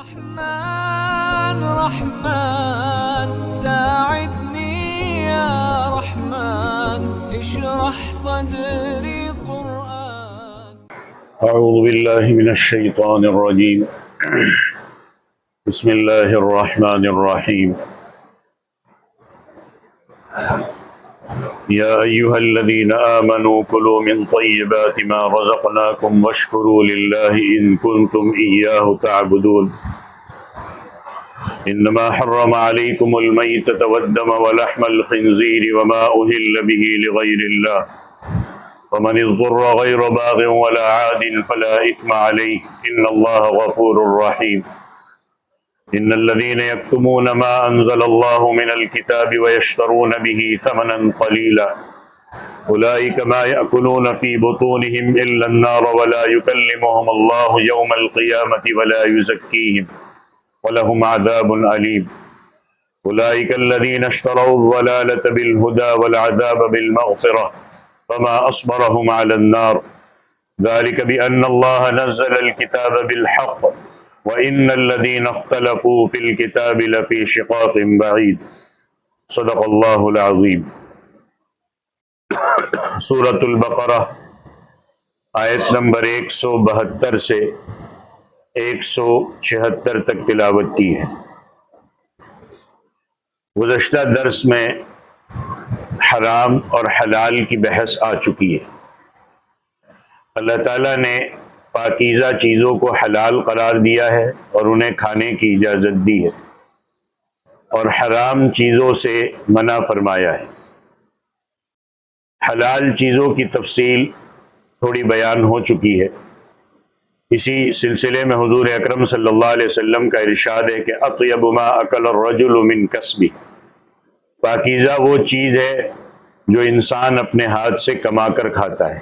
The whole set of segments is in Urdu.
رحمن رحمن ساعدني يا رحمن اشرح صدري قرآن. أعوذ بالله من الشيطان الرجيم. بسم الله الرحمن الرحيم. يا أيها الذين آمنوا كلوا من طيبات ما رزقناكم واشكروا لله إن كنتم إياه تعبدون. إنما حرم عليكم الميتة والدم ولحم الخنزير وما أهل به لغير الله ومن اضطر غير باغ ولا عاد فلا إثم عليه إن الله غفور رحيم. إن الذين يكتمون ما أنزل الله من الكتاب ويشترون به ثمنا قليلا أولئك ما يأكلون في بطونهم إلا النار ولا يكلمهم الله يوم القيامة ولا يزكيهم ولهم عذاب أليم. أولئك الذين اشتروا الضلالة بالهدى والعذاب بالمغفرة فما أصبرهم على النار ذلك بأن الله نزل الكتاب بالحق وَإِنَّ الَّذِينَ اخْتَلَفُوا فِي الْكِتَابِ لَفِي شِقَاقٍ بَعِيدٍ. صدق اللہ العظیم. سورۃ البقرہ آیت نمبر 172 سے 176 تک تلاوت کی ہے. گزشتہ درس میں حرام اور حلال کی بحث آ چکی ہے. اللہ تعالیٰ نے پاکیزہ چیزوں کو حلال قرار دیا ہے اور انہیں کھانے کی اجازت دی ہے اور حرام چیزوں سے منع فرمایا ہے. حلال چیزوں کی تفصیل تھوڑی بیان ہو چکی ہے. اسی سلسلے میں حضور اکرم صلی اللہ علیہ وسلم کا ارشاد ہے کہ اطیب ما اکل الرجل من کسبی. پاکیزہ وہ چیز ہے جو انسان اپنے ہاتھ سے کما کر کھاتا ہے،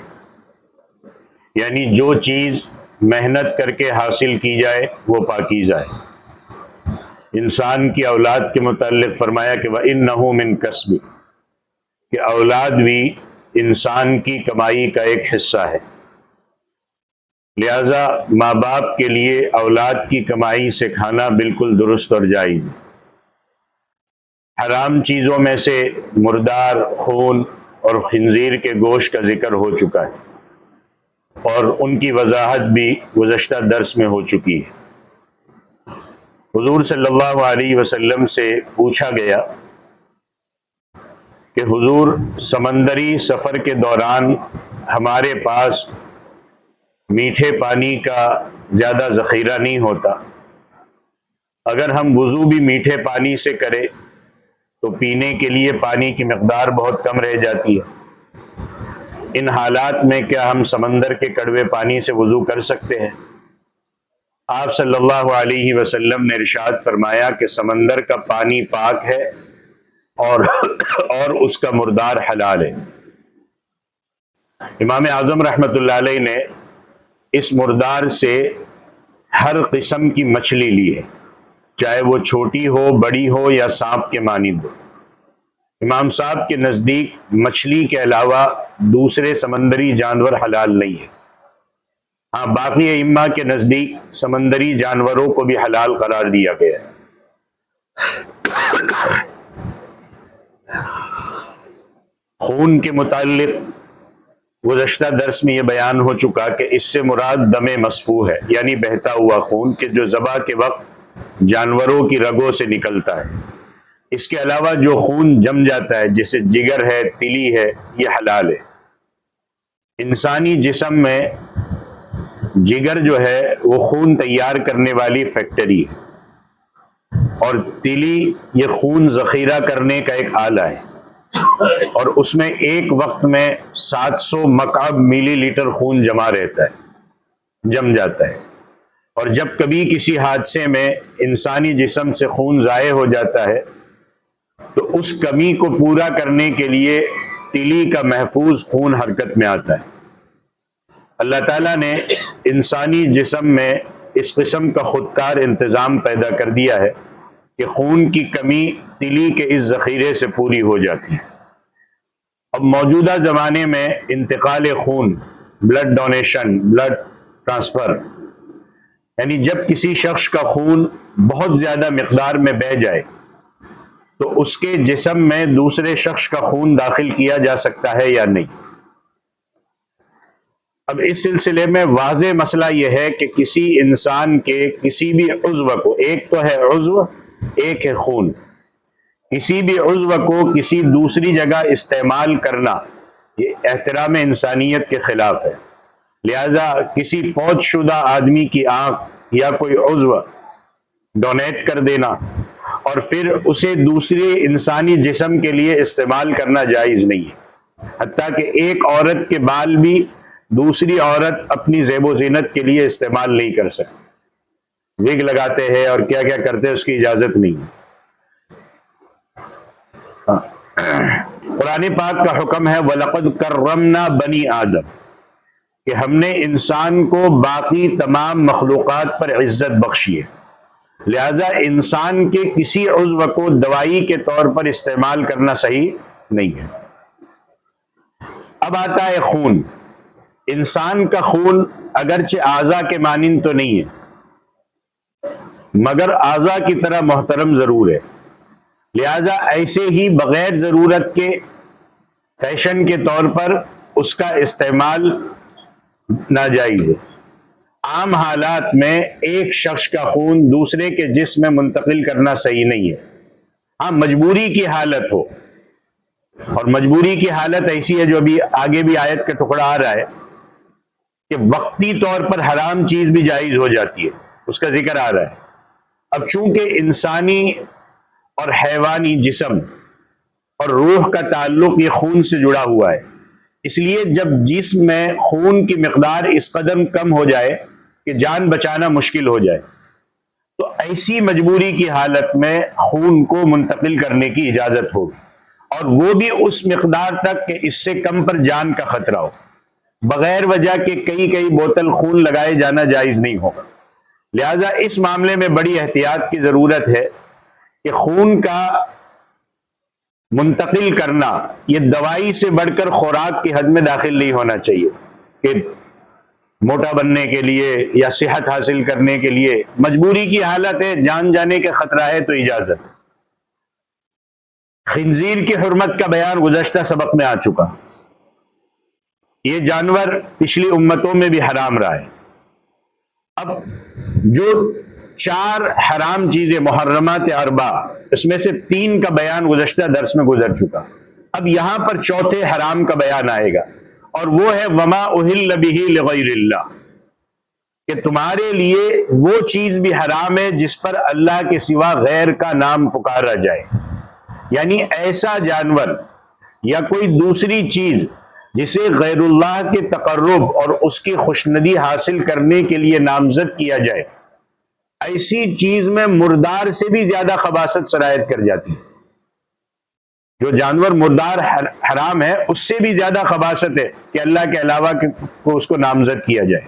یعنی جو چیز محنت کر کے حاصل کی جائے وہ پاکیزہ ہے. انسان کی اولاد کے متعلق فرمایا کہ وَإِنَّهُ مِن كَسْبِ، کہ اولاد بھی انسان کی کمائی کا ایک حصہ ہے. لہذا ماں باپ کے لیے اولاد کی کمائی سے کھانا بالکل درست اور جائز. حرام چیزوں میں سے مردار، خون اور خنزیر کے گوشت کا ذکر ہو چکا ہے اور ان کی وضاحت بھی گزشتہ درس میں ہو چکی ہے. حضور صلی اللہ علیہ وسلم سے پوچھا گیا کہ حضور سمندری سفر کے دوران ہمارے پاس میٹھے پانی کا زیادہ ذخیرہ نہیں ہوتا، اگر ہم وضو بھی میٹھے پانی سے کریں تو پینے کے لیے پانی کی مقدار بہت کم رہ جاتی ہے. ان حالات میں کیا ہم سمندر کے کڑوے پانی سے وضو کر سکتے ہیں؟ آپ صلی اللہ علیہ وسلم نے ارشاد فرمایا کہ سمندر کا پانی پاک ہے اور اس کا مردار حلال ہے. امام اعظم رحمۃ اللہ علیہ نے اس مردار سے ہر قسم کی مچھلی لی ہے، چاہے وہ چھوٹی ہو، بڑی ہو یا سانپ کے مانند ہو. امام صاحب کے نزدیک مچھلی کے علاوہ دوسرے سمندری جانور حلال نہیں ہے. ہاں، باقی ائمہ کے نزدیک سمندری جانوروں کو بھی حلال قرار دیا گیا ہے. خون کے متعلق گزشتہ درس میں یہ بیان ہو چکا کہ اس سے مراد دم مسفوح ہے، یعنی بہتا ہوا خون کہ جو ذبح کے وقت جانوروں کی رگوں سے نکلتا ہے. اس کے علاوہ جو خون جم جاتا ہے جیسے جگر ہے، تلی ہے، یہ حلال ہے. انسانی جسم میں جگر جو ہے وہ خون تیار کرنے والی فیکٹری ہے اور تلی یہ خون ذخیرہ کرنے کا ایک آلہ ہے اور اس میں ایک وقت میں 700 مکعب ملی لیٹر خون جمع رہتا ہے، جم جاتا ہے. اور جب کبھی کسی حادثے میں انسانی جسم سے خون ضائع ہو جاتا ہے تو اس کمی کو پورا کرنے کے لیے تلی کا محفوظ خون حرکت میں آتا ہے. اللہ تعالیٰ نے انسانی جسم میں اس قسم کا خودکار انتظام پیدا کر دیا ہے کہ خون کی کمی تلی کے اس ذخیرے سے پوری ہو جاتی ہے. اب موجودہ زمانے میں انتقال خون، بلڈ ڈونیشن، بلڈ ٹرانسفر، یعنی جب کسی شخص کا خون بہت زیادہ مقدار میں بہہ جائے تو اس کے جسم میں دوسرے شخص کا خون داخل کیا جا سکتا ہے یا نہیں؟ اب اس سلسلے میں واضح مسئلہ یہ ہے کہ کسی انسان کے کسی بھی عضو کو، ایک تو ہے عضو، ایک ہے خون، کسی بھی عضو کو کسی دوسری جگہ استعمال کرنا یہ احترام انسانیت کے خلاف ہے۔ لہذا کسی فوت شدہ آدمی کی آنکھ یا کوئی عضو ڈونیٹ کر دینا اور پھر اسے دوسرے انسانی جسم کے لیے استعمال کرنا جائز نہیں ہے۔ حتیٰ کہ ایک عورت کے بال بھی دوسری عورت اپنی زیب و زینت کے لیے استعمال نہیں کر سکتی، وگ لگاتے ہیں اور کیا کیا کرتے ہیں، اس کی اجازت نہیں ہے۔ قرآن پاک کا حکم ہے وَلَقَدْ كَرَّمْنَا بَنِي آدم، کہ ہم نے انسان کو باقی تمام مخلوقات پر عزت بخشی ہے، لہذا انسان کے کسی عضو کو دوائی کے طور پر استعمال کرنا صحیح نہیں ہے۔ اب آتا ہے خون۔ انسان کا خون اگرچہ اعضاء کے مانند تو نہیں ہے مگر اعضاء کی طرح محترم ضرور ہے، لہذا ایسے ہی بغیر ضرورت کے فیشن کے طور پر اس کا استعمال ناجائز ہے۔ عام حالات میں ایک شخص کا خون دوسرے کے جسم میں منتقل کرنا صحیح نہیں ہے، ہاں مجبوری کی حالت ہو، اور مجبوری کی حالت ایسی ہے جو ابھی آگے بھی آیت کا ٹکڑا آ رہا ہے کہ وقتی طور پر حرام چیز بھی جائز ہو جاتی ہے، اس کا ذکر آ رہا ہے۔ اب چونکہ انسانی اور حیوانی جسم اور روح کا تعلق یہ خون سے جڑا ہوا ہے، اس لیے جب جسم میں خون کی مقدار اس قدر کم ہو جائے کہ جان بچانا مشکل ہو جائے تو ایسی مجبوری کی حالت میں خون کو منتقل کرنے کی اجازت ہوگی، اور وہ بھی اس مقدار تک کہ اس سے کم پر جان کا خطرہ ہو۔ بغیر وجہ کے کئی بوتل خون لگائے جانا جائز نہیں ہوگا۔ لہذا اس معاملے میں بڑی احتیاط کی ضرورت ہے کہ خون کا منتقل کرنا یہ دوائی سے بڑھ کر خوراک کی حد میں داخل نہیں ہونا چاہیے کہ موٹا بننے کے لیے یا صحت حاصل کرنے کے لیے مجبوری کی حالت ہے، جان جانے کا خطرہ ہے تو اجازت۔ خنزیر کی حرمت کا بیان گزشتہ سبق میں آ چکا۔ یہ جانور پچھلی امتوں میں بھی حرام رہا ہے۔ اب جو 4 حرام چیزیں محرمات اربع، اس میں سے 3 کا بیان گزشتہ درس میں گزر چکا، اب یہاں پر چوتھے حرام کا بیان آئے گا، اور وہ ہے وما اہل بہ لغیر اللہ، کہ تمہارے لیے وہ چیز بھی حرام ہے جس پر اللہ کے سوا غیر کا نام پکارا جائے، یعنی ایسا جانور یا کوئی دوسری چیز جسے غیر اللہ کے تقرب اور اس کی خوشندی حاصل کرنے کے لیے نامزد کیا جائے، ایسی چیز میں مردار سے بھی زیادہ خباثت سرایت کر جاتی ہے۔ جو جانور مردار حرام ہے اس سے بھی زیادہ خباثت ہے کہ اللہ کے علاوہ کو اس کو نامزد کیا جائے،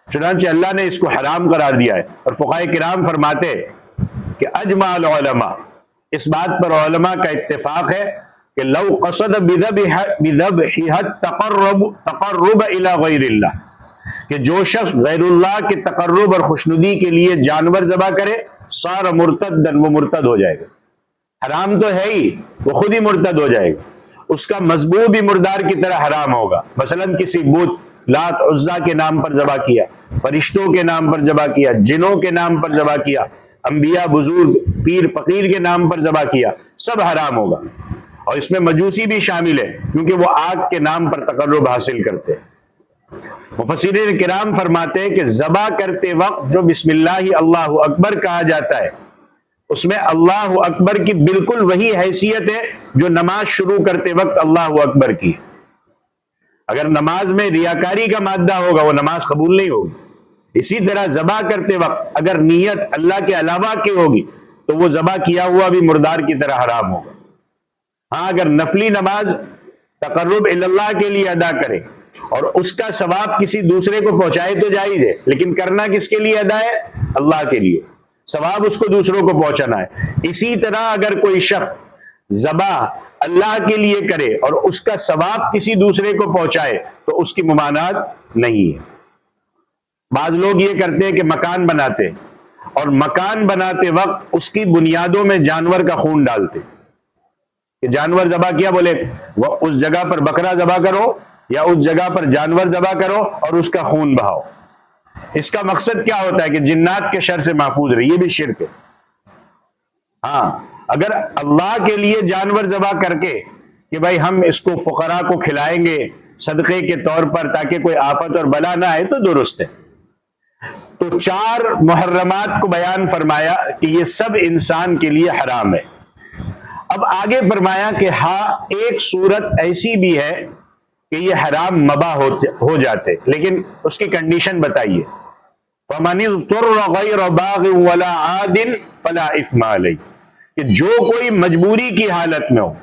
چنانچہ اللہ نے اس کو حرام قرار دیا ہے۔ اور فقہاء کرام فرماتے کہ اجمع العلماء، اس بات پر علماء کا اتفاق ہے کہ لو قصد بذبحها تقرب الى غیر اللہ، کہ جو شخص غیر اللہ کے تقرب اور خوشنودی کے لیے جانور ذبح کرے صار مرتدن، وہ مرتد ہو جائے گا۔ حرام تو ہے ہی، وہ خود ہی مرتد ہو جائے گا، اس کا مذبوح بھی مردار کی طرح حرام ہوگا۔ مثلا کسی بت لات عزا کے نام پر ذبح کیا، فرشتوں کے نام پر ذبح کیا، جنوں کے نام پر ذبح کیا، انبیاء بزرگ پیر فقیر کے نام پر ذبح کیا، سب حرام ہوگا۔ اور اس میں مجوسی بھی شامل ہے کیونکہ وہ آگ کے نام پر تقرب حاصل کرتے ہیں۔ مفسرین کرام فرماتے ہیں کہ ذبح کرتے وقت جو بسم اللہ اللہ اکبر کہا جاتا ہے اس میں اللہ اکبر کی بالکل وہی حیثیت ہے جو نماز شروع کرتے وقت اللہ اکبر کی ہے۔ اگر نماز میں ریاکاری کا مادہ ہوگا وہ نماز قبول نہیں ہوگی۔ اسی طرح ذبح کرتے وقت اگر نیت اللہ کے علاوہ کی ہوگی تو وہ ذبح کیا ہوا بھی مردار کی طرح حرام ہوگا۔ ہاں اگر نفلی نماز تقرب اللہ کے لیے ادا کرے اور اس کا ثواب کسی دوسرے کو پہنچائے تو جائز ہے، لیکن کرنا کس کے لیے ادا ہے؟ اللہ کے لیے، ثواب اس کو دوسروں کو پہنچانا ہے۔ اسی طرح اگر کوئی شخص ذبح اللہ کے لیے کرے اور اس کا ثواب کسی دوسرے کو پہنچائے تو اس کی ممانعت نہیں ہے۔ بعض لوگ یہ کرتے ہیں کہ مکان بناتے اور مکان بناتے وقت اس کی بنیادوں میں جانور کا خون ڈالتے کہ جانور ذبح کیا، بولے وہ اس جگہ پر بکرا ذبح کرو یا اس جگہ پر جانور ذبح کرو اور اس کا خون بہاؤ۔ اس کا مقصد کیا ہوتا ہے کہ جنات کے شر سے محفوظ رہے، یہ بھی شرک ہے۔ ہاں، اگر اللہ کے لیے جانور ذبح کر کے کہ بھائی ہم اس کو فقراء کو کھلائیں گے صدقے کے طور پر تاکہ کوئی آفت اور بلا نہ آئے تو درست ہے۔ تو 4 محرمات کو بیان فرمایا کہ یہ سب انسان کے لیے حرام ہے۔ اب آگے فرمایا کہ ہاں ایک صورت ایسی بھی ہے کہ یہ حرام مباح ہو جاتے، لیکن اس کی کنڈیشن بتائیے۔ فَمَنِ اضْطُرَّ غَيْرَ بَاغٍ وَلَا عَادٍ فَلَا إِثْمَ عَلَيْهِ، کہ جو کوئی مجبوری کی حالت میں ہو،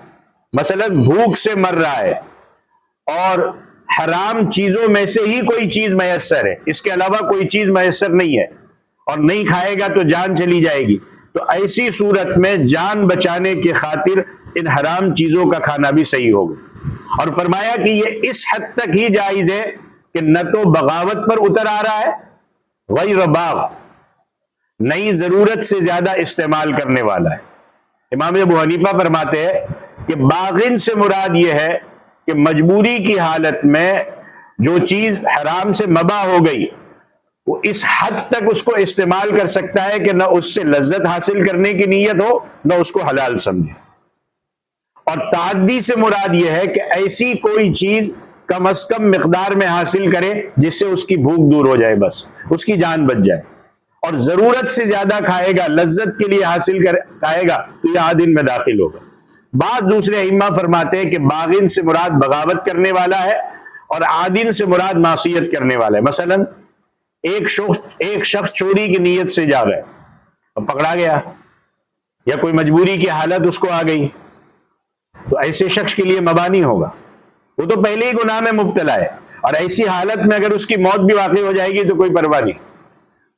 مثلا بھوک سے مر رہا ہے اور حرام چیزوں میں سے ہی کوئی چیز میسر ہے، اس کے علاوہ کوئی چیز میسر نہیں ہے اور نہیں کھائے گا تو جان چلی جائے گی، تو ایسی صورت میں جان بچانے کی خاطر ان حرام چیزوں کا کھانا بھی صحیح ہوگا۔ اور فرمایا کہ یہ اس حد تک ہی جائز ہے کہ نہ تو بغاوت پر اتر آ رہا ہے، غیر باغ نئی ضرورت سے زیادہ استعمال کرنے والا ہے۔ امام ابو حنیفہ فرماتے ہیں کہ باغن سے مراد یہ ہے کہ مجبوری کی حالت میں جو چیز حرام سے مباح ہو گئی وہ اس حد تک اس کو استعمال کر سکتا ہے کہ نہ اس سے لذت حاصل کرنے کی نیت ہو نہ اس کو حلال سمجھے۔ اور تعدی سے مراد یہ ہے کہ ایسی کوئی چیز کم از کم مقدار میں حاصل کرے جس سے اس کی بھوک دور ہو جائے، بس اس کی جان بچ جائے، اور ضرورت سے زیادہ کھائے گا، لذت کے لیے حاصل کھائے گا تو یہ عادن میں داخل ہوگا۔ بعض دوسرے ائمہ فرماتے ہیں کہ باغن سے مراد بغاوت کرنے والا ہے اور عادن سے مراد معصیت کرنے والا ہے۔ مثلا ایک شخص چوری کی نیت سے جا رہا ہے اور پکڑا گیا، یا کوئی مجبوری کی حالت اس کو آ گئی، تو ایسے شخص کے لیے مباح نہیں ہوگا، وہ تو پہلے ہی گناہ میں مبتلا ہے، اور ایسی حالت میں اگر اس کی موت بھی واقع ہو جائے گی تو کوئی پرواہ نہیں۔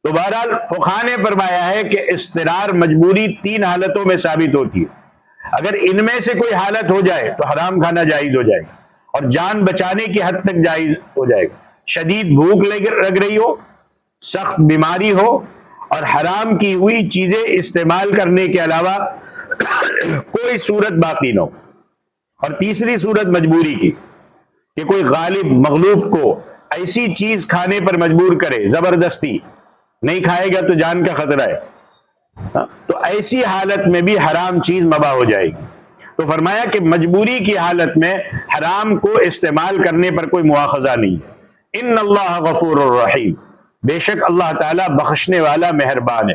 تو بہرحال فقہاء نے فرمایا ہے کہ اضطرار مجبوری 3 حالتوں میں ثابت ہوتی ہے، اگر ان میں سے کوئی حالت ہو جائے تو حرام کھانا جائز ہو جائے گا اور جان بچانے کی حد تک جائز ہو جائے گا۔ شدید بھوک لگ رہی ہو، سخت بیماری ہو، اور حرام کی ہوئی چیزیں استعمال کرنے کے علاوہ کوئی صورت باقی نہ ہو۔ اور تیسری صورت مجبوری کی کہ کوئی غالب مغلوب کو ایسی چیز کھانے پر مجبور کرے، زبردستی نہیں کھائے گا تو جان کا خطرہ ہے، تو ایسی حالت میں بھی حرام چیز مباح ہو جائے گی۔ تو فرمایا کہ مجبوری کی حالت میں حرام کو استعمال کرنے پر کوئی مواخذہ نہیں ہے۔ ان اللہ غفور الرحیم، بے شک اللہ تعالیٰ بخشنے والا مہربان ہے،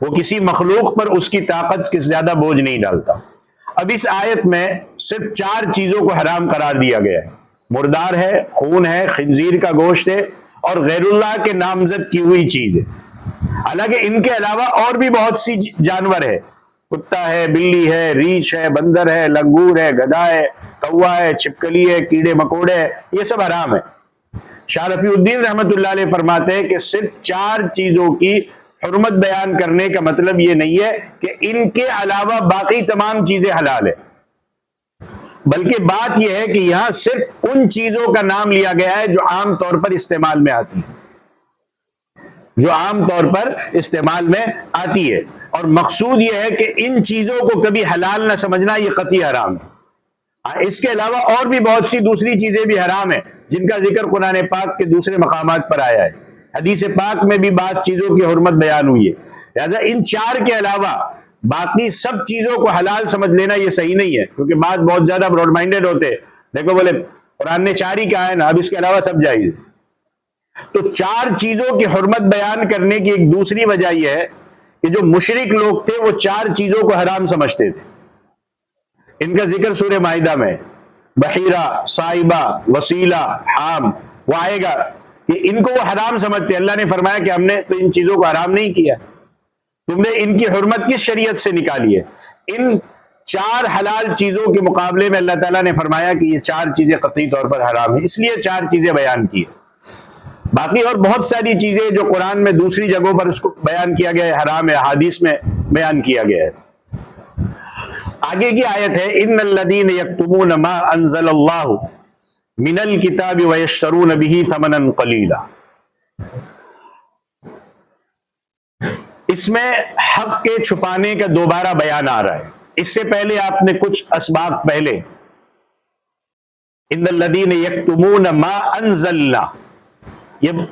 وہ کسی مخلوق پر اس کی طاقت سے زیادہ بوجھ نہیں ڈالتا۔ اب اس آیت میں صرف 4 چیزوں کو حرام قرار دیا گیا ہے، مردار ہے، خون ہے، خنزیر کا گوشت ہے، اور غیر اللہ کے نامزد کی ہوئی چیز ہے۔ حالانکہ ان کے علاوہ اور بھی بہت سی جانور ہے، کتا ہے، بلی ہے، ریچھ ہے، بندر ہے، لنگور ہے، گدھا ہے، کوا ہے، چھپکلی ہے، کیڑے مکوڑے ہے، یہ سب حرام ہے۔ شاہ رفیع الدین رحمت اللہ علیہ فرماتے ہیں کہ صرف 4 چیزوں کی حرمت بیان کرنے کا مطلب یہ نہیں ہے کہ ان کے علاوہ باقی تمام چیزیں حلال ہے، بلکہ بات یہ ہے کہ یہاں صرف ان چیزوں کا نام لیا گیا ہے جو عام طور پر استعمال میں آتی ہیں، جو عام طور پر استعمال میں آتی ہے، اور مقصود یہ ہے کہ ان چیزوں کو کبھی حلال نہ سمجھنا، یہ قطعی حرام ہے۔ اس کے علاوہ اور بھی بہت سی دوسری چیزیں بھی حرام ہیں جن کا ذکر قرآن پاک کے دوسرے مقامات پر آیا ہے، حدیث پاک میں بھی بعض چیزوں کی حرمت بیان ہوئی ہے، لہذا ان 4 کے علاوہ باقی سب چیزوں کو حلال سمجھ لینا یہ صحیح نہیں ہے، کیونکہ بعض بہت زیادہ براڈ مائنڈڈ ہوتے ہیں، دیکھو بولے قرآن نے 4 ہی کہا ہے نا، اب اس کے علاوہ سب جائز ہے۔ تو 4 چیزوں کی حرمت بیان کرنے کی ایک دوسری وجہ یہ ہے کہ جو مشرک لوگ تھے وہ 4 چیزوں کو حرام سمجھتے تھے، ان کا ذکر سورہ مائدہ میں، بحیرہ، صائبہ، وسیلہ، حام، وہ آئے گا کہ ان کو وہ حرام سمجھتے۔ اللہ نے فرمایا کہ ہم نے تو ان چیزوں کو حرام نہیں کیا، تم نے ان کی حرمت کس شریعت سے نکالی ہے؟ ان 4 حلال چیزوں کے مقابلے میں اللہ تعالیٰ نے فرمایا کہ یہ 4 چیزیں قطعی طور پر حرام ہیں، اس لیے 4 چیزیں بیان کی ہیں۔ باقی اور بہت ساری چیزیں جو قرآن میں دوسری جگہوں پر اس کو بیان کیا گیا ہے حرام ہے، حدیث میں بیان کیا گیا ہے۔ آگے کی آیت ہے ان الذین یکتمون ما انزل اللہ من الکتاب ویشترون به ثمنا قلیلا۔ اس میں حق کے چھپانے کا دوبارہ بیان آ رہا ہے. اس سے پہلے آپ نے کچھ اسباق پہلے ان الذین یکتمون ما انزلنا، یہ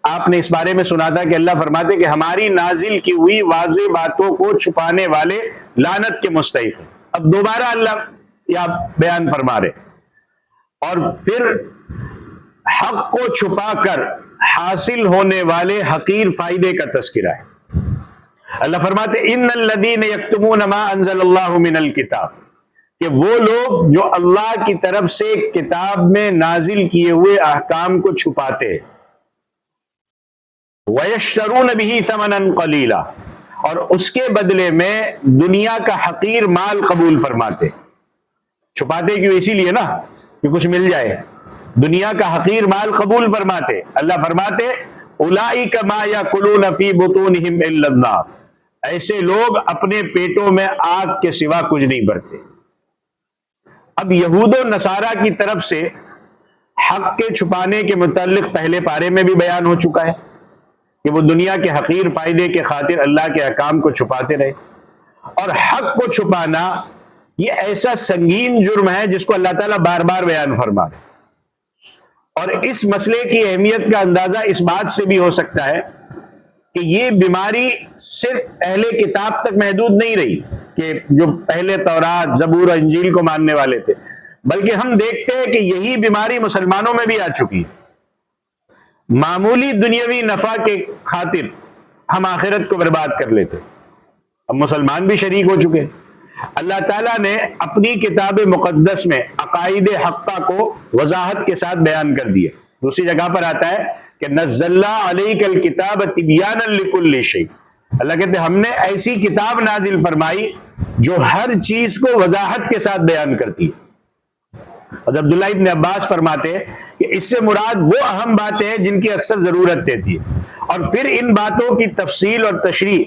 آپ نے اس بارے میں سنا تھا کہ اللہ فرماتے کہ ہماری نازل کی ہوئی واضح باتوں کو چھپانے والے لعنت کے مستحق ہیں. اب دوبارہ اللہ یہ بیان فرما رہے اور پھر حق کو چھپا کر حاصل ہونے والے حقیر فائدے کا تذکرہ ہے. اللہ فرماتے ان الذین یکتمون ما انزل اللہ من الکتاب، کہ وہ لوگ جو اللہ کی طرف سے کتاب میں نازل کیے ہوئے احکام کو چھپاتے ہیں، وَيَشْتَرُونَ بِهِ ثَمَنًا قَلِيلًا، اور اس کے بدلے میں دنیا کا حقیر مال قبول فرماتے. چھپاتے کیوں؟ اسی لیے نا کہ کچھ مل جائے. دنیا کا حقیر مال قبول فرماتے. اللہ فرماتے أُولَئِكَ مَا يَأْكُلُونَ فِي بُطُونِهِمْ إِلَّا النَّارَ، ایسے لوگ اپنے پیٹوں میں آگ کے سوا کچھ نہیں بھرتے. اب یہود و نصارہ کی طرف سے حق کے چھپانے کے متعلق پہلے پارے میں بھی بیان ہو چکا ہے کہ وہ دنیا کے حقیر فائدے کے خاطر اللہ کے احکام کو چھپاتے رہے. اور حق کو چھپانا یہ ایسا سنگین جرم ہے جس کو اللہ تعالیٰ بار بار بیان فرما رہے. اور اس مسئلے کی اہمیت کا اندازہ اس بات سے بھی ہو سکتا ہے کہ یہ بیماری صرف اہل کتاب تک محدود نہیں رہی کہ جو پہلے تورات، زبور اور انجیل کو ماننے والے تھے، بلکہ ہم دیکھتے ہیں کہ یہی بیماری مسلمانوں میں بھی آ چکی ہے. معمولی دنیاوی نفع کے خاطر ہم آخرت کو برباد کر لیتے. اب مسلمان بھی شریک ہو چکے. اللہ تعالیٰ نے اپنی کتاب مقدس میں عقائد حقہ کو وضاحت کے ساتھ بیان کر دیا. دوسری جگہ پر آتا ہے کہ نزلنا علیک الکتاب تبیانا لکل شیء، اللہ کہتے ہیں ہم نے ایسی کتاب نازل فرمائی جو ہر چیز کو وضاحت کے ساتھ بیان کرتی ہے. اور عبداللہ ابن عباس فرماتے ہیں کہ اس سے مراد وہ اہم باتیں ہیں جن کی اکثر ضرورت رہتی ہے، اور پھر ان باتوں کی تفصیل اور تشریح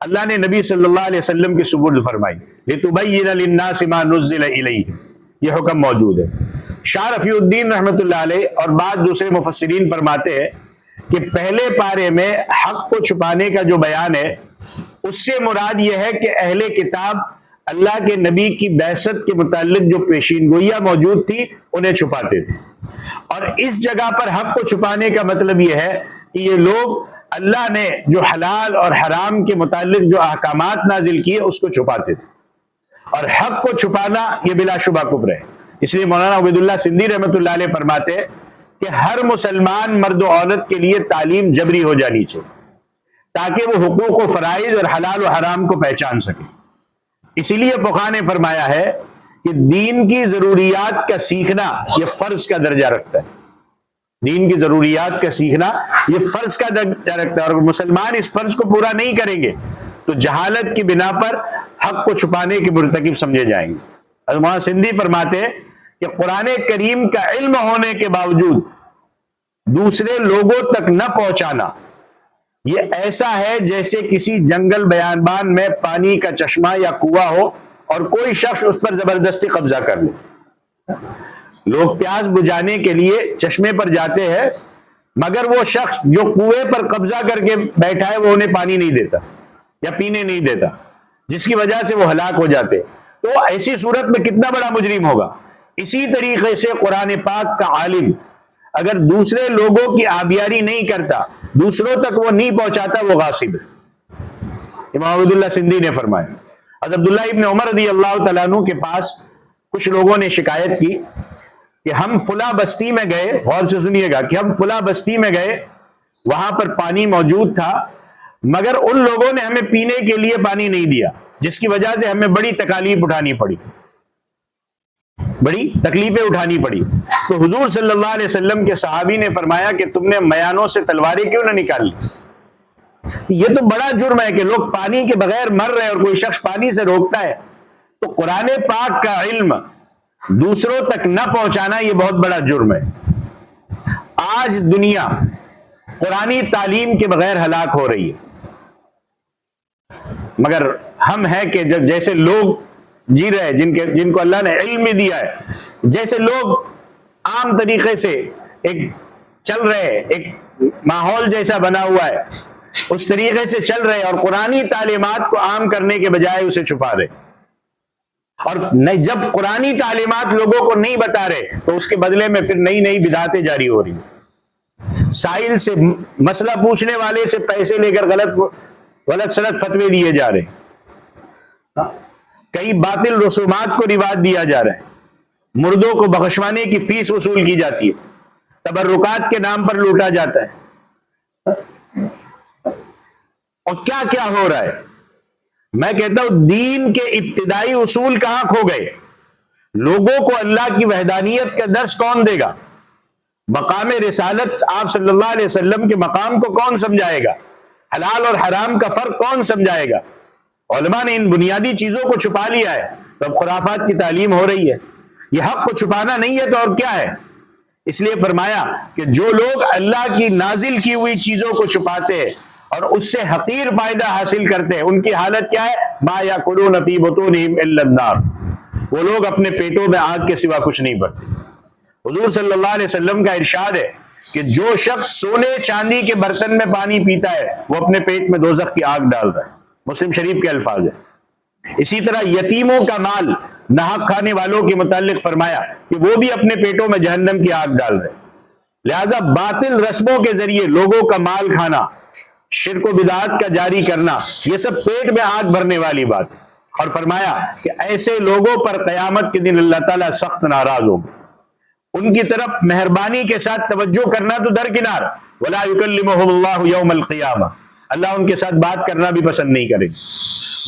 اللہ نے نبی صلی اللہ علیہ وسلم کی سبل فرمائی. لِتُبَيِّنَ لِلنَّاسِ مَا نُزِّلَ إِلَيْهِمْ، یہ حکم موجود ہے. شاہ رفیع الدین رحمۃ اللہ علیہ اور بعض دوسرے مفسرین فرماتے ہیں کہ پہلے پارے میں حق کو چھپانے کا جو بیان ہے اس سے مراد یہ ہے کہ اہل کتاب اللہ کے نبی کی بعثت کے متعلق جو پیشین گوئیاں موجود تھی انہیں چھپاتے تھے. اور اس جگہ پر حق کو چھپانے کا مطلب یہ ہے کہ یہ لوگ اللہ نے جو حلال اور حرام کے متعلق جو احکامات نازل کیے اس کو چھپاتے تھے. اور حق کو چھپانا یہ بلا شبہ کفر ہے. اس لیے مولانا عبید اللہ سندھی رحمۃ اللہ علیہ فرماتے ہیں کہ ہر مسلمان مرد و عورت کے لیے تعلیم جبری ہو جانی چاہیے تاکہ وہ حقوق و فرائض اور حلال و حرام کو پہچان سکے. اسی لیے فقہاء نے فرمایا ہے کہ دین کی ضروریات کا سیکھنا یہ فرض کا درجہ رکھتا ہے. دین کی ضروریات کا سیکھنا یہ فرض کا درجہ رکھتا ہے، اور اگر مسلمان اس فرض کو پورا نہیں کریں گے تو جہالت کی بنا پر حق کو چھپانے کے مرتکب سمجھے جائیں گے. مولانا سندھی فرماتے ہیں کہ قرآن کریم کا علم ہونے کے باوجود دوسرے لوگوں تک نہ پہنچانا یہ ایسا ہے جیسے کسی جنگل بیابان میں پانی کا چشمہ یا کنواں ہو اور کوئی شخص اس پر زبردستی قبضہ کر لے. لوگ پیاس بجھانے کے لیے چشمے پر جاتے ہیں مگر وہ شخص جو کنویں پر قبضہ کر کے بیٹھا ہے وہ انہیں پانی نہیں دیتا یا پینے نہیں دیتا، جس کی وجہ سے وہ ہلاک ہو جاتے. تو ایسی صورت میں کتنا بڑا مجرم ہوگا. اسی طریقے سے قرآن پاک کا عالم اگر دوسرے لوگوں کی آبیاری نہیں کرتا، دوسروں تک وہ نہیں پہنچاتا، وہ غاصب ہے. امام عبد اللہ سندھی نے فرمایا. حضرت عبداللہ ابن عمر رضی اللہ تعالیٰ عنہ کے پاس کچھ لوگوں نے شکایت کی کہ ہم فلاں بستی میں گئے، غور سے سنیے گا، کہ ہم فلاں بستی میں گئے، وہاں پر پانی موجود تھا مگر ان لوگوں نے ہمیں پینے کے لیے پانی نہیں دیا، جس کی وجہ سے ہمیں بڑی تکالیف اٹھانی پڑی، بڑی تکلیفیں اٹھانی پڑی. تو حضور صلی اللہ علیہ وسلم کے صحابی نے فرمایا کہ تم نے میانوں سے تلواریں کیوں نہ نکالی؟ یہ تو بڑا جرم ہے کہ لوگ پانی کے بغیر مر رہے اور کوئی شخص پانی سے روکتا ہے. تو قرآن پاک کا علم دوسروں تک نہ پہنچانا یہ بہت بڑا جرم ہے. آج دنیا قرآنی تعلیم کے بغیر ہلاک ہو رہی ہے، مگر ہم ہیں کہ جب جیسے لوگ جی رہے جن کو اللہ نے علم بھی دیا ہے، جیسے لوگ عام طریقے سے ایک چل رہے، ایک ماحول جیسا بنا ہوا ہے اس طریقے سے چل رہے اور قرآنی تعلیمات کو عام کرنے کے بجائے اسے چھپا رہے، اور جب قرآنی تعلیمات لوگوں کو نہیں بتا رہے تو اس کے بدلے میں پھر نئی نئی بدعتیں جاری ہو رہی ہیں۔ سائل سے مسئلہ پوچھنے والے سے پیسے لے کر غلط سلط فتوے دیے جا رہے ہیں، کئی باطل رسومات کو رواج دیا جا رہا ہے، مردوں کو بخشوانے کی فیس وصول کی جاتی ہے، تبرکات کے نام پر لوٹا جاتا ہے، اور کیا کیا ہو رہا ہے۔ میں کہتا ہوں دین کے ابتدائی اصول کہاں کھو گئے؟ لوگوں کو اللہ کی وحدانیت کا درس کون دے گا؟ مقام رسالت آپ صلی اللہ علیہ وسلم کے مقام کو کون سمجھائے گا؟ حلال اور حرام کا فرق کون سمجھائے گا؟ علماء نے ان بنیادی چیزوں کو چھپا لیا ہے، تو اب خرافات کی تعلیم ہو رہی ہے۔ یہ حق کو چھپانا نہیں ہے تو اور کیا ہے؟ اس لیے فرمایا کہ جو لوگ اللہ کی نازل کی ہوئی چیزوں کو چھپاتے ہیں اور اس سے حقیر فائدہ حاصل کرتے ہیں، ان کی حالت کیا ہے؟ ما یاکلون فی بطونہم الا النار، وہ لوگ اپنے پیٹوں میں آگ کے سوا کچھ نہیں بھرتے۔ حضور صلی اللہ علیہ وسلم کا ارشاد ہے کہ جو شخص سونے چاندی کے برتن میں پانی پیتا ہے وہ اپنے پیٹ میں دوزخ کی آگ ڈال رہا ہے، مسلم شریف کے الفاظ ہیں۔ اسی طرح یتیموں کا مال ناحق کھانے والوں کے متعلق فرمایا کہ وہ بھی اپنے پیٹوں میں جہنم کی آگ ڈال رہے ہیں۔ لہذا باطل رسموں کے ذریعے لوگوں کا مال کھانا، شرک و بدعات کا جاری کرنا، یہ سب پیٹ میں آگ بھرنے والی بات ہے، اور فرمایا کہ ایسے لوگوں پر قیامت کے دن اللہ تعالیٰ سخت ناراض ہوگا۔ ان کی طرف مہربانی کے ساتھ توجہ کرنا تو درکنار، ولا یکلمہم اللہ یوم القیامہ، اللہ ان کے ساتھ بات کرنا بھی پسند نہیں کرے گا،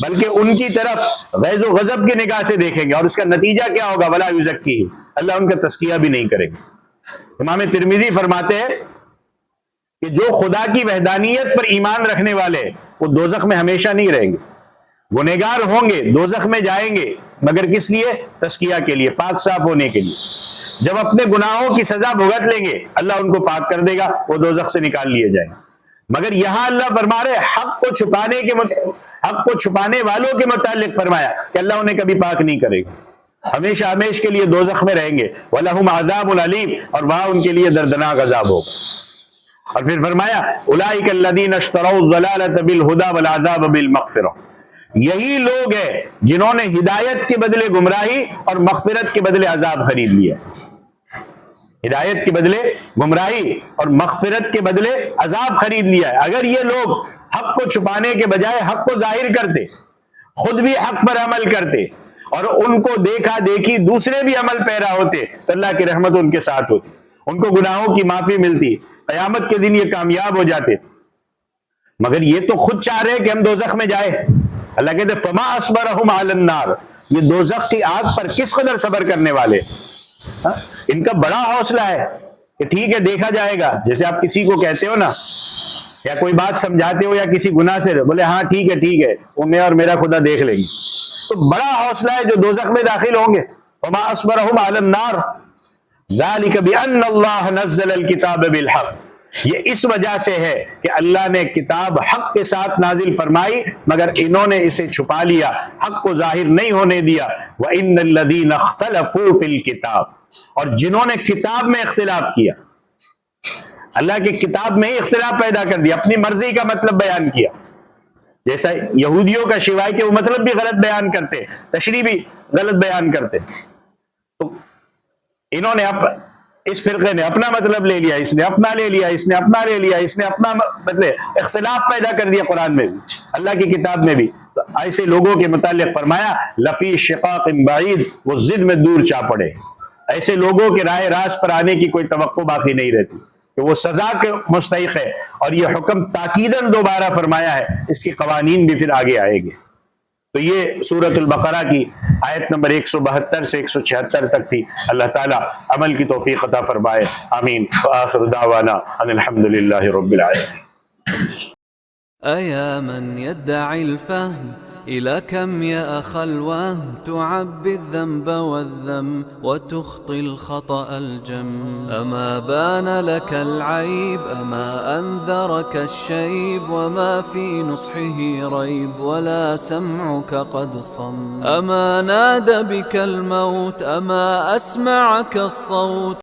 بلکہ ان کی طرف غیظ و غضب کی نگاہ سے دیکھیں گے، اور اس کا نتیجہ کیا ہوگا؟ ولا یزکیہم، اللہ ان کا تزکیہ بھی نہیں کرے گا۔ امام ترمذی فرماتے ہیں کہ جو خدا کی وحدانیت پر ایمان رکھنے والے وہ دوزخ میں ہمیشہ نہیں رہیں گے، گنہگار ہوں گے، دوزخ میں جائیں گے، مگر کس لیے؟ تزکیہ کے لیے، پاک صاف ہونے کے لیے۔ جب اپنے گناہوں کی سزا بھگت لیں گے اللہ ان کو پاک کر دے گا، وہ دوزخ سے نکال لیے جائیں گے۔ مگر یہاں اللہ فرما رہے حق کو چھپانے والوں کے متعلق فرمایا کہ اللہ انہیں کبھی پاک نہیں کرے گا، ہمیشہ ہمیش کے لیے دوزخ میں رہیں گے، وَلَهُمْ عَذَابٌ عَلِيمٌ، اور وہاں ان کے لیے دردناک عذاب ہوگا۔ اور پھر فرمایا اولئک الذین اشتروا الضلالۃ بالہدی والعذاب بالمغفرہ، یہی لوگ ہیں جنہوں نے ہدایت کے بدلے گمراہی اور مغفرت کے بدلے عذاب خرید لیا۔ ہدایت کے بدلے گمراہی اور مغفرت کے بدلے عذاب خرید لیا ہے۔ اگر یہ لوگ حق کو چھپانے کے بجائے حق کو ظاہر کرتے، خود بھی حق پر عمل کرتے اور ان کو دیکھا دیکھی دوسرے بھی عمل پیرا ہوتے تو اللہ کی رحمت ان کے ساتھ ہوتی، ان کو گناہوں کی معافی ملتی، قیامت کے دن یہ کامیاب ہو جاتے۔ مگر یہ تو خود چاہ رہے کہ ہم دوزخ میں جائیں۔ اللہ کہتے فما اصبرہم علی النار، یہ دوزخ کی آگ پر کس قدر صبر کرنے والے، ان کا بڑا حوصلہ ہے کہ ٹھیک ہے دیکھا جائے گا۔ جیسے آپ کسی کو کہتے ہو نا، یا کوئی بات سمجھاتے ہو یا کسی گناہ سے بولے ہاں ٹھیک ہے وہ میں اور میرا خدا دیکھ لیں گے، تو بڑا حوصلہ ہے جو دوزخ میں داخل ہوں گے۔ فما اصبرہم علی النار ذالک بان اللہ نزل الکتاب بالحق، یہ اس وجہ سے ہے کہ اللہ نے کتاب حق کے ساتھ نازل فرمائی مگر انہوں نے اسے چھپا لیا، حق کو ظاہر نہیں ہونے دیا۔ وَإِنَّ الَّذِينَ اخْتَلَفُوا فِي الْكِتَابِ، اور جنہوں نے کتاب میں اختلاف کیا، اللہ کی کتاب میں ہی اختلاف پیدا کر دیا، اپنی مرضی کا مطلب بیان کیا، جیسا یہودیوں کا شوائے کہ وہ مطلب بھی غلط بیان کرتے، تشریح بھی غلط بیان کرتے، تو انہوں نے اس فرقے نے اپنا مطلب لے لیا، اس نے اپنا لے لیا، اس نے اپنا لے لیا، اس نے اپنا مطلب اختلاف پیدا کر دیا قرآن میں بھی، اللہ کی کتاب میں بھی۔ تو ایسے لوگوں کے متعلق فرمایا لفی شقاق بعید، وہ ضد میں دور چا پڑے۔ ایسے لوگوں کے راہ راست پر آنے کی کوئی توقع باقی نہیں رہتی کہ وہ سزا کے مستحق ہے، اور یہ حکم تاکیداً دوبارہ فرمایا ہے، اس کے قوانین بھی پھر آگے آئے گے۔ تو یہ سورۃ البقرہ کی آیت نمبر 172 سے 176 تک تھی۔ اللہ تعالیٰ عمل کی توفیق عطا فرمائے، آمین۔ وآخر دعوانا ان الحمدللہ رب العالمین۔ أيا من يدعي الفهم إلى كم يا أخ الوهم تعبي الذنب والذم وتخطي الخطأ الجم، أما بان لك العيب أما أنذرك الشيب، وما في نصحه ريب ولا سمعك قد صم، أما نادى بك الموت أما أسمعك الصوت